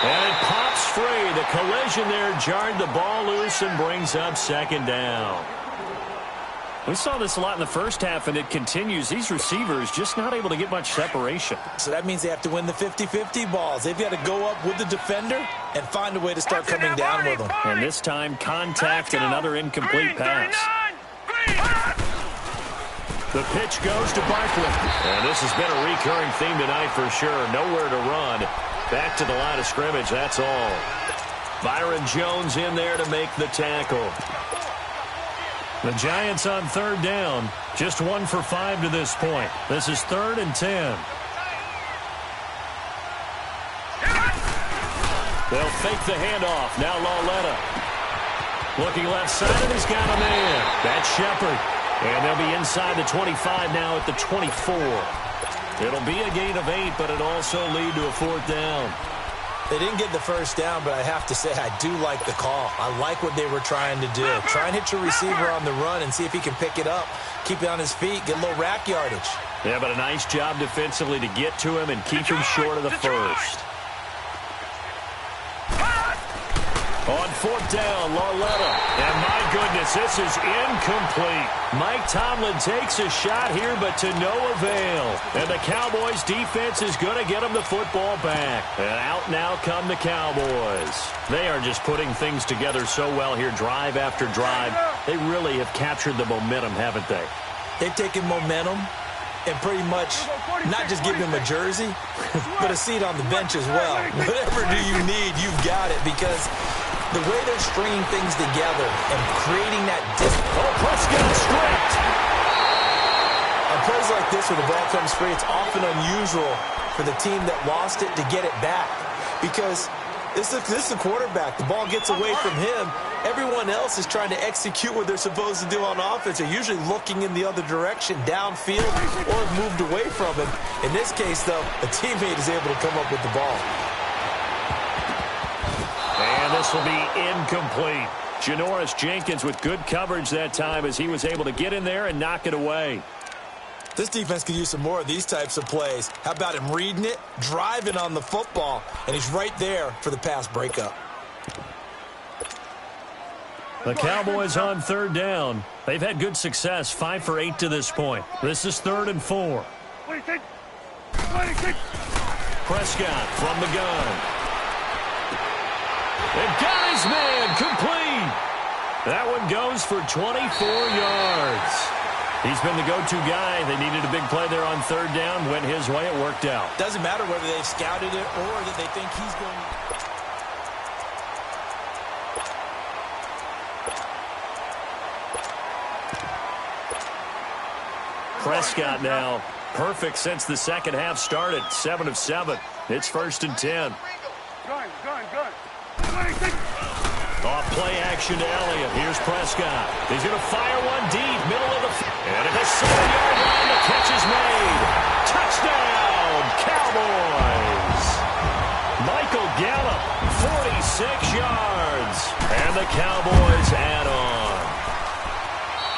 And it pops free. The collision there jarred the ball loose and brings up second down. We saw this a lot in the first half, and it continues. These receivers just not able to get much separation. So that means they have to win the 50-50 balls. They've got to go up with the defender and find a way to start coming down with them. And this time, contact and another incomplete pass. The pitch goes to Barkley. And this has been a recurring theme tonight for sure. Nowhere to run. Back to the line of scrimmage, that's all. Byron Jones in there to make the tackle. The Giants on third down. Just 1 for 5 to this point. This is 3rd and 10. They'll fake the handoff. Now Lauletta. Looking left side, and he's got a man. That's Shepard. And they'll be inside the 25 now at the 24. It'll be a gain of 8, but it'll also lead to a 4th down. They didn't get the first down, but I have to say I do like the call. I like what they were trying to do. Try and hit your receiver on the run and see if he can pick it up. Keep it on his feet, get a little rack yardage. Yeah, but a nice job defensively to get to him and keep him short of the first. On 4th down, Lauletta. And my goodness, this is incomplete. Mike Tomlin takes a shot here, but to no avail. And the Cowboys' defense is going to get him the football back. And out now come the Cowboys. They are just putting things together so well here, drive after drive. They really have captured the momentum, haven't they? They've taken momentum and pretty much not just give him a jersey, but a seat on the bench as well. Whatever do you need, you've got it, because the way they're stringing things together and creating that distance. Oh, Prescott stripped. On plays like this where the ball comes free, it's often unusual for the team that lost it to get it back, because this is the quarterback. The ball gets away from him. Everyone else is trying to execute what they're supposed to do on offense. They're usually looking in the other direction, downfield, or have moved away from him. In this case, though, a teammate is able to come up with the ball. And this will be incomplete. Janoris Jenkins with good coverage that time as he was able to get in there and knock it away. This defense could use some more of these types of plays. How about him reading it, driving on the football, and he's right there for the pass breakup. The Cowboys on third down. They've had good success, 5 for 8 to this point. This is 3rd and 4. Prescott from the gun. And got his man complete. That one goes for 24 yards. He's been the go-to guy. They needed a big play there on third down. Went his way. It worked out. Doesn't matter whether they've scouted it or that they think he's going. Prescott now perfect since the second half started. 7 of 7. It's 1st and 10. Off play action to Elliott. Here's Prescott. He's going to fire one deep, middle of the and at the 7-yard line, the catch is made. Touchdown, Cowboys. Michael Gallup, 46 yards. And the Cowboys add on.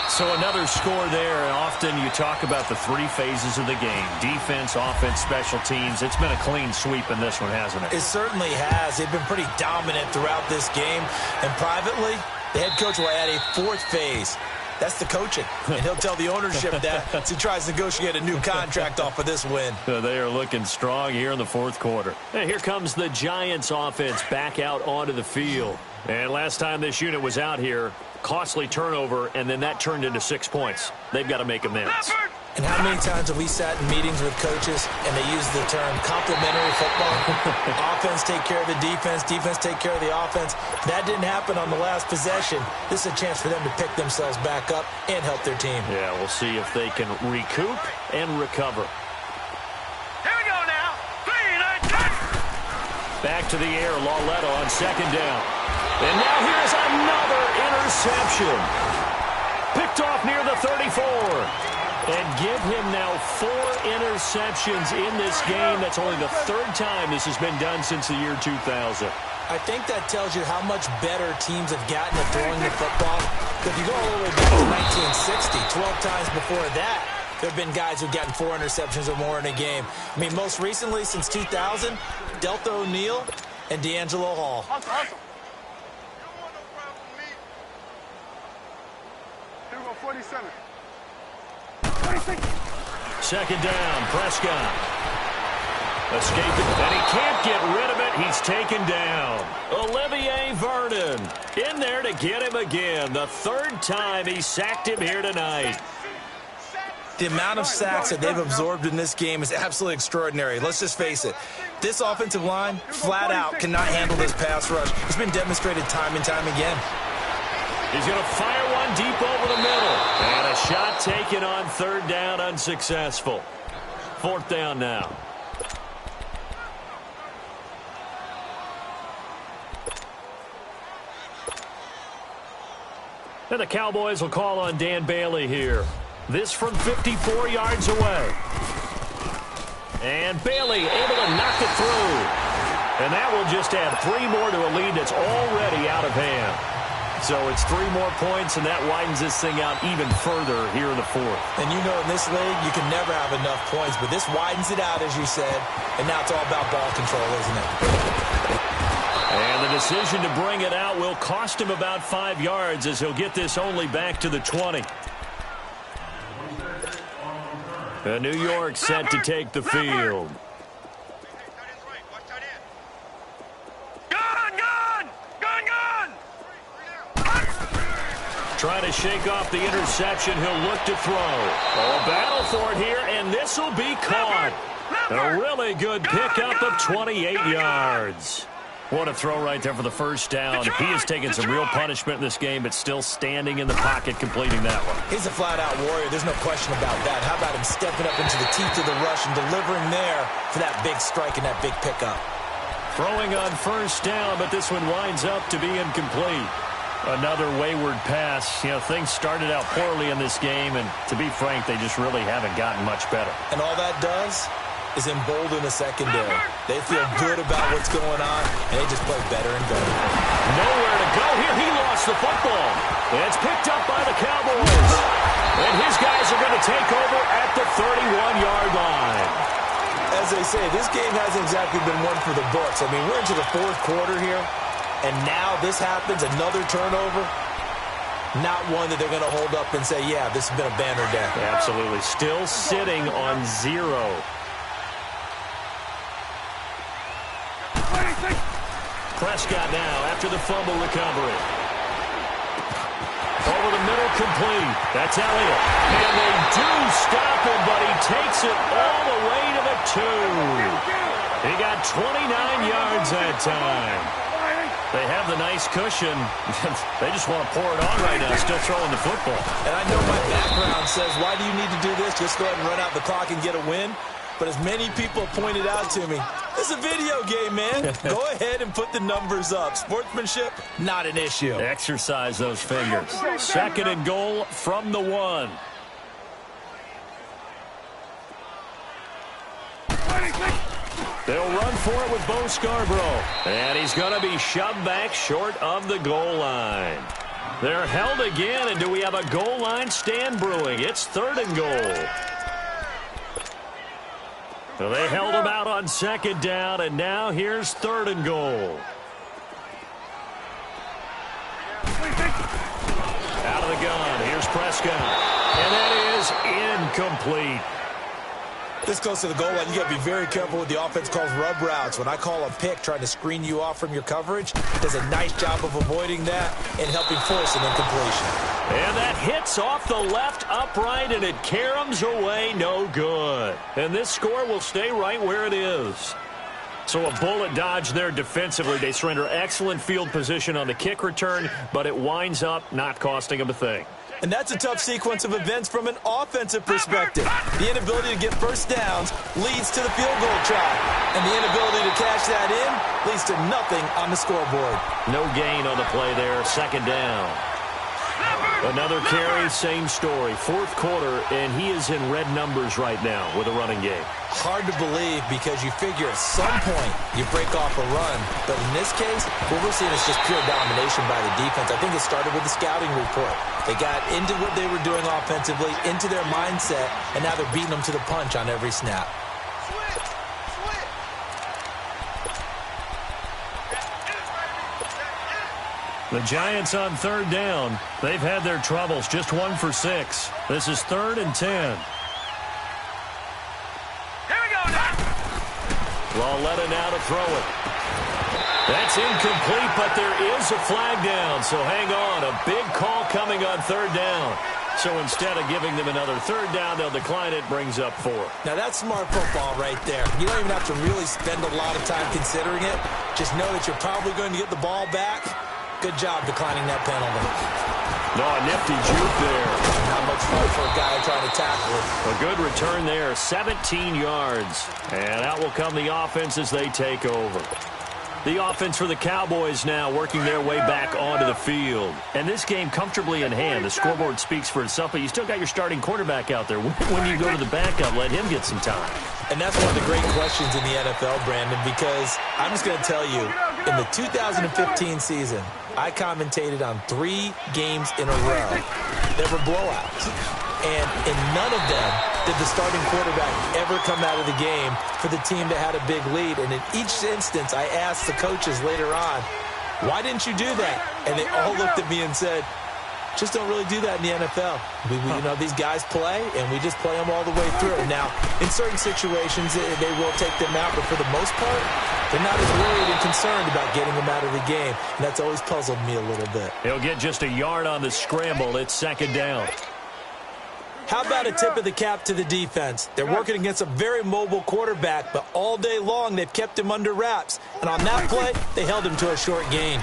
So another score there, and often you talk about the 3 phases of the game. Defense, offense, special teams. It's been a clean sweep in this one, hasn't it? It certainly has. They've been pretty dominant throughout this game. And privately, the head coach will add a 4th phase. That's the coaching. And he'll tell the ownership that as he tries to negotiate a new contract off of this win. They are looking strong here in the 4th quarter. And here comes the Giants offense back out onto the field. And last time this unit was out here, costly turnover, and then that turned into 6 points. They've got to make amends. And how many times have we sat in meetings with coaches and they use the term complementary football? Offense take care of the defense, defense take care of the offense. That didn't happen on the last possession. This is a chance for them to pick themselves back up and help their team. Yeah, we'll see if they can recoup and recover. Here we go now. 3, 9, 10. Back to the air, Lauletta on 2nd down. And now here's another interception. Picked off near the 34. And give him now 4 interceptions in this game. That's only the 3rd time this has been done since the year 2000. I think that tells you how much better teams have gotten at throwing the football. If you go all the way back to 1960, 12 times before that, there have been guys who've gotten 4 interceptions or more in a game. I mean, most recently, since 2000, Delta O'Neal and D'Angelo Hall. Awesome. 47. 2nd down, Prescott. Escaping, and he can't get rid of it. He's taken down. Olivier Vernon in there to get him again. The 3rd time he sacked him here tonight. The amount of sacks that they've absorbed in this game is absolutely extraordinary. Let's just face it. This offensive line, flat out, cannot handle this pass rush. It's been demonstrated time and time again. He's going to fire one deep over the middle. And a shot taken on 3rd down, unsuccessful. 4th down now. And the Cowboys will call on Dan Bailey here. This from 54 yards away. And Bailey able to knock it through. And that will just add 3 more to a lead that's already out of hand. So it's 3 more points, and that widens this thing out even further here in the 4th. And you know in this league, you can never have enough points, but this widens it out, as you said, and now it's all about ball control, isn't it? And the decision to bring it out will cost him about 5 yards as he'll get this only back to the 20. New York set to take the field. Trying to shake off the interception. He'll look to throw. A battle for it here, and this will be caught. A really good pickup of 28 yards. What a throw right there for the 1st down. He has taken some real punishment in this game, but still standing in the pocket completing that one. He's a flat-out warrior. There's no question about that. How about him stepping up into the teeth of the rush and delivering there for that big strike and that big pickup? Throwing on 1st down, but this one winds up to be incomplete. Another wayward pass. You know, things started out poorly in this game, and to be frank, they just really haven't gotten much better. And all that does is embolden the secondary. They feel good about what's going on, and they just play better and better. Nowhere to go here. He lost the football. It's picked up by the Cowboys. And his guys are going to take over at the 31-yard line. As they say, this game hasn't exactly been one for the books. I mean, we're into the 4th quarter here. And now this happens, another turnover. Not one that they're going to hold up and say, yeah, this has been a banner day. Absolutely. Still sitting on 0. Prescott now after the fumble recovery. Over the middle, complete. That's Elliott. And they do stop him, but he takes it all the way to the 2. He got 29 yards that time. They have the nice cushion. They just want to pour it on right now, still throwing the football. And I know my background says, why do you need to do this? Just go ahead and run out the clock and get a win. But as many people pointed out to me, this is a video game, man. Go ahead and put the numbers up. Sportsmanship, not an issue. Exercise those fingers. 2nd and goal from the 1. They'll run for it with Bo Scarborough. And he's going to be shoved back short of the goal line. They're held again, and do we have a goal line stand brewing? It's 3rd and goal. So they held him out on 2nd down, and now here's 3rd and goal. Out of the gun. Here's Prescott. And that is incomplete. This goes to the goal line. You got to be very careful with the offense calls rub routes. When I call a pick trying to screen you off from your coverage, does a nice job of avoiding that and helping force an incompletion. And that hits off the left upright, and it caroms away, no good. And this score will stay right where it is. So a bullet dodge there defensively. They surrender excellent field position on the kick return, but it winds up not costing them a thing. And that's a tough sequence of events from an offensive perspective. The inability to get first downs leads to the field goal try. And the inability to cash that in leads to nothing on the scoreboard. No gain on the play there, 2nd down. Another carry, same story. 4th quarter, and he is in red numbers right now with a running game. Hard to believe because you figure at some point you break off a run. But in this case, what we're seeing is just pure domination by the defense. I think it started with the scouting report. They got into what they were doing offensively, into their mindset, and now they're beating them to the punch on every snap. The Giants on 3rd down. They've had their troubles, just 1 for 6. This is 3rd and 10. Here we go now. Lauletta now to throw it. That's incomplete, but there is a flag down, so hang on. A big call coming on 3rd down. So instead of giving them another 3rd down, they'll decline it, brings up 4. Now that's smart football right there. You don't even have to really spend a lot of time considering it. Just know that you're probably going to get the ball back. Good job declining that penalty. No, a nifty juke there. Not much fun for a guy trying to tackle it. A good return there, 17 yards. And out will come the offense as they take over. The offense for the Cowboys now working their way back onto the field. And this game comfortably in hand. The scoreboard speaks for itself, but you still got your starting quarterback out there. When you go to the backup, let him get some time. And that's one of the great questions in the NFL, Brandon, because I'm just going to tell you, in the 2015 season, I commentated on 3 games in a row that were blowouts. And in none of them did the starting quarterback ever come out of the game for the team that had a big lead. And in each instance, I asked the coaches later on, why didn't you do that? And they all looked at me and said, just don't really do that in the NFL. You know, these guys play, and we just play them all the way through. Now, in certain situations, they will take them out, but for the most part, they're not as worried and concerned about getting them out of the game. And that's always puzzled me a little bit. He'll get just a yard on the scramble. It's 2nd down. How about a tip of the cap to the defense? They're working against a very mobile quarterback, but all day long they've kept him under wraps. And on that play, they held him to a short gain.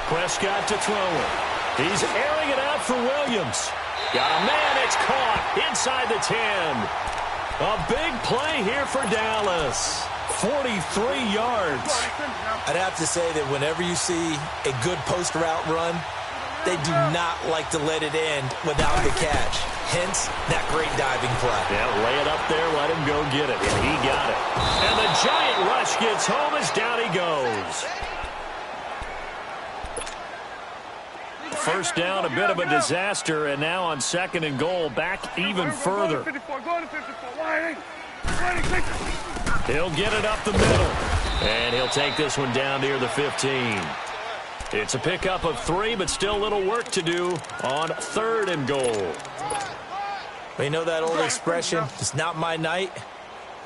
Prescott to throw it. He's airing it out for Williams. Got a man, it's caught inside the 10. A big play here for Dallas. 43 yards. I'd have to say that whenever you see a good post route run, they do not like to let it end without the catch. Hence, that great diving play. Yeah, lay it up there, let him go get it, and he got it. And the giant rush gets home as down he goes. First down, a bit of a disaster, and now on 2nd and goal, back even further. He'll get it up the middle, and he'll take this one down near the 15. It's a pickup of 3, but still a little work to do on 3rd and goal. Well, you know that old expression, it's not my night?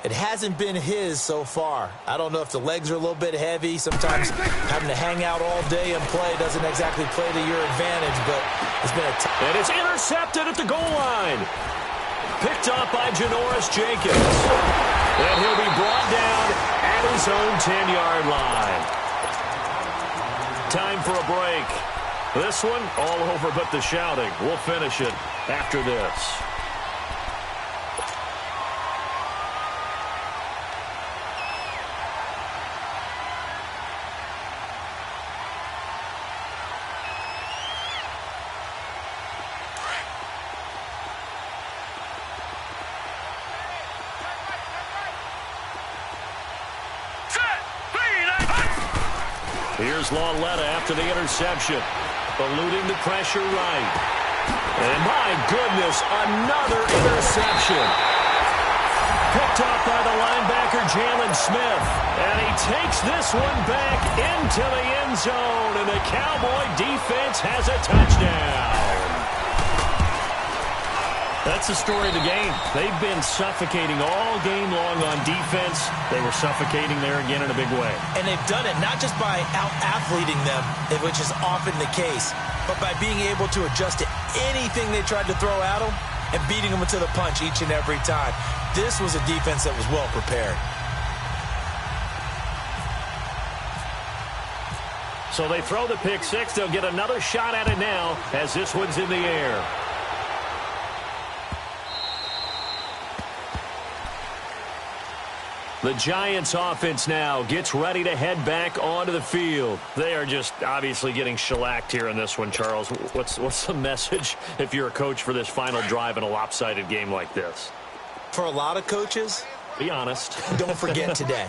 It hasn't been his so far. I don't know if the legs are a little bit heavy. Sometimes having to hang out all day and play doesn't exactly play to your advantage, but it's been a and it's intercepted at the goal line. Picked up by Janoris Jenkins. And he'll be brought down at his own 10-yard line. time for a break. This one, all over but the shouting. We'll finish it after this. Here's Lauletta after the interception. Eluding the pressure right. And my goodness, another interception. Picked off by the linebacker, Jalen Smith. And he takes this one back into the end zone. And the Cowboy defense has a touchdown. That's the story of the game. They've been suffocating all game long on defense. They were suffocating there again in a big way. And they've done it not just by out-athleting them, which is often the case, but by being able to adjust to anything they tried to throw at them and beating them to the punch each and every time. This was a defense that was well prepared. So they throw the pick six. They'll get another shot at it now as this one's in the air. The Giants offense now gets ready to head back onto the field. They are just obviously getting shellacked here in this one, Charles. What's the message if you're a coach for this final drive in a lopsided game like this? For a lot of coaches, be honest. Don't forget today.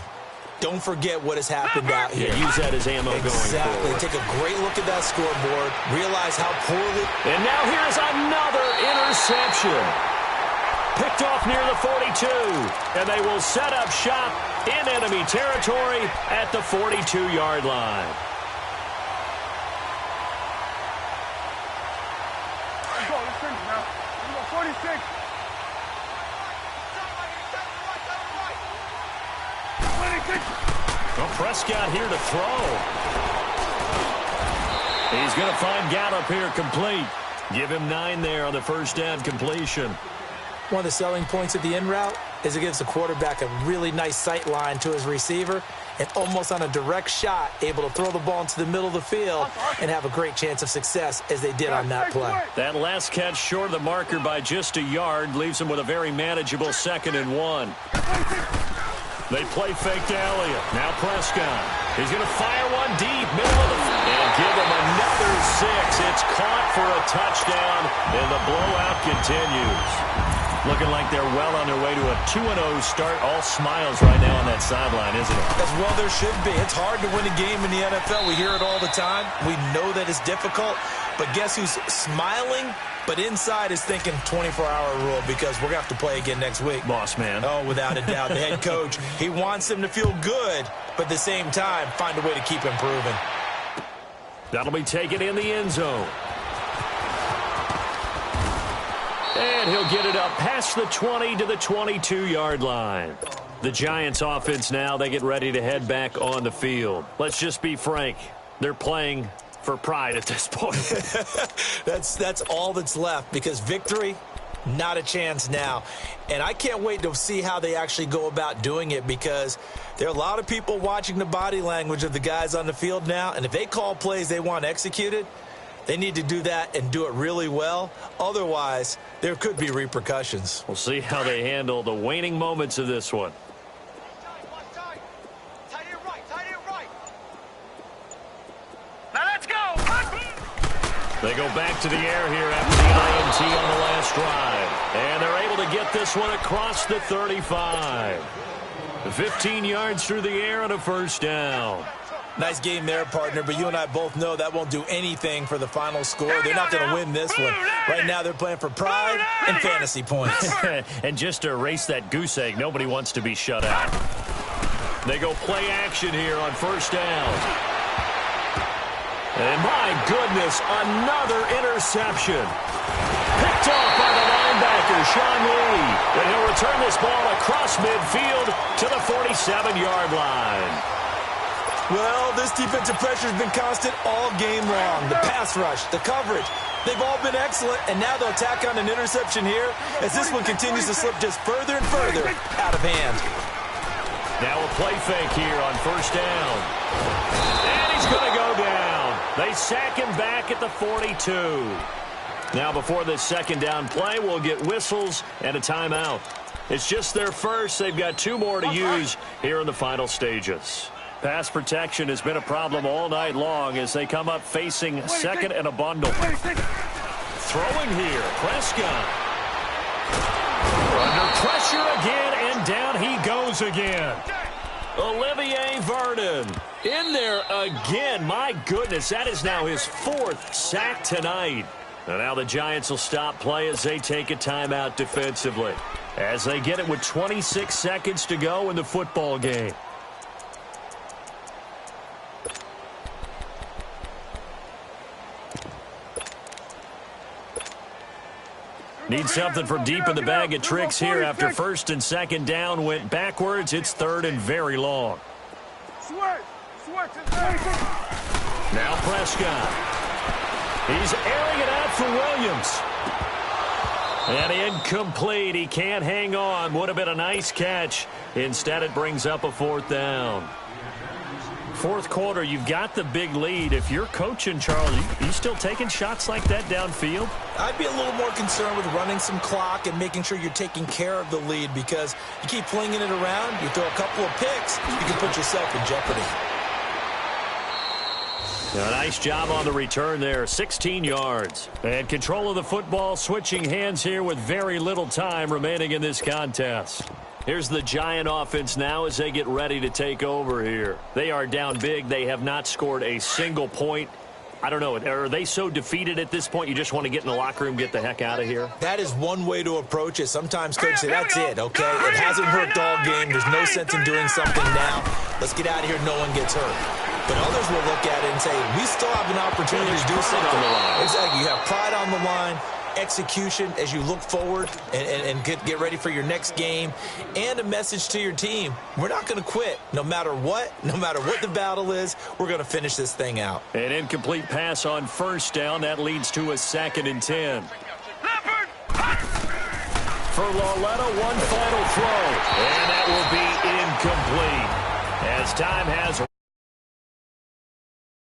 Don't forget what has happened out here. Yeah, use that as ammo going forward. Exactly. Take a great look at that scoreboard. Realize how poorly. And now here's another interception. Picked off near the 42, and they will set up shop in enemy territory at the 42-yard line. Let's go. Let's finish now. Let's go. 46. 26. Well, Prescott here to throw. He's going to find Gallup here complete. Give him 9 there on the first down completion. One of the selling points of the in route is it gives the quarterback a really nice sight line to his receiver and almost on a direct shot able to throw the ball into the middle of the field and have a great chance of success as they did on that play. That last catch short of the marker by just a yard leaves him with a very manageable 2nd and 1. They play fake to Elliott. Now Prescott. He's going to fire one deep, middle of the field, and give him another 6. It's caught for a touchdown, and the blowout continues. Looking like they're well on their way to a 2-0 start. All smiles right now on that sideline, isn't it? As well there should be. It's hard to win a game in the NFL. We hear it all the time. We know that it's difficult. But guess who's smiling? But inside is thinking 24-hour rule because we're going to have to play again next week. Boss man. Oh, without a doubt. The head coach, he wants them to feel good, but at the same time, find a way to keep improving. That'll be taken in the end zone. And he'll get it up past the 20 to the 22-yard line. The Giants offense now, they get ready to head back on the field. Let's just be frank. They're playing for pride at this point. That's all that's left because victory, not a chance now. And I can't wait to see how they actually go about doing it because there are a lot of people watching the body language of the guys on the field now. And if they call plays they want executed, they need to do that and do it really well. Otherwise, there could be repercussions. We'll see how they handle the waning moments of this one. Now let's go. They go back to the air here after the INT on the last drive. And they're able to get this one across the 35. 15 yards through the air and a first down. Nice game there, partner, but you and I both know that won't do anything for the final score. They're not going to win this one. Right now they're playing for pride and fantasy points. And just to erase that goose egg, nobody wants to be shut out. They go play action here on first down. And my goodness, another interception. Picked off by the linebacker, Sean Lee. And he'll return this ball across midfield to the 47-yard line. Well, this defensive pressure has been constant all game long. The pass rush, the coverage, they've all been excellent, and now they'll tack on an interception here as this one continues to slip just further and further out of hand. Now a play fake here on first down. And he's going to go down. They sack him back at the 42. Now before this second down play, we'll get whistles and a timeout. It's just their first. They've got 2 more to use here in the final stages. Pass protection has been a problem all night long as they come up facing second and a bundle. Throwing here, Prescott. Under pressure again, and down he goes again. Olivier Vernon in there again. My goodness, that is now his 4th sack tonight. And now the Giants will stop play as they take a timeout defensively, as they get it with 26 seconds to go in the football game. Need something from deep in the bag of tricks here after first and second down went backwards. It's 3rd and very long. Now Prescott. He's airing it out for Williams. And incomplete. He can't hang on. Would have been a nice catch. Instead, it brings up a 4th down. 4th quarter, you've got the big lead. If you're coaching, Charles, you still taking shots like that downfield? I'd be a little more concerned with running some clock and making sure you're taking care of the lead, because you keep flinging it around, you throw a couple of picks, you can put yourself in jeopardy. A nice job on the return there, 16 yards. And control of the football, switching hands here with very little time remaining in this contest. Here's the Giant offense now as they get ready to take over here. They are down big. They have not scored a single point. I don't know. Are they so defeated at this point you just want to get in the locker room, get the heck out of here? That is one way to approach it. Sometimes coaches say, that's it, okay? It hasn't worked all game. There's no sense in doing something now. Let's get out of here. No one gets hurt. But others will look at it and say, we still have an opportunity to do something. Exactly. You have pride on the line, execution as you look forward and get ready for your next game, and a message to your team. We're not going to quit no matter what the battle is. We're going to finish this thing out. An incomplete pass on first down. That leads to a 2nd and 10. For Lauletta, one final throw, and that will be incomplete as time has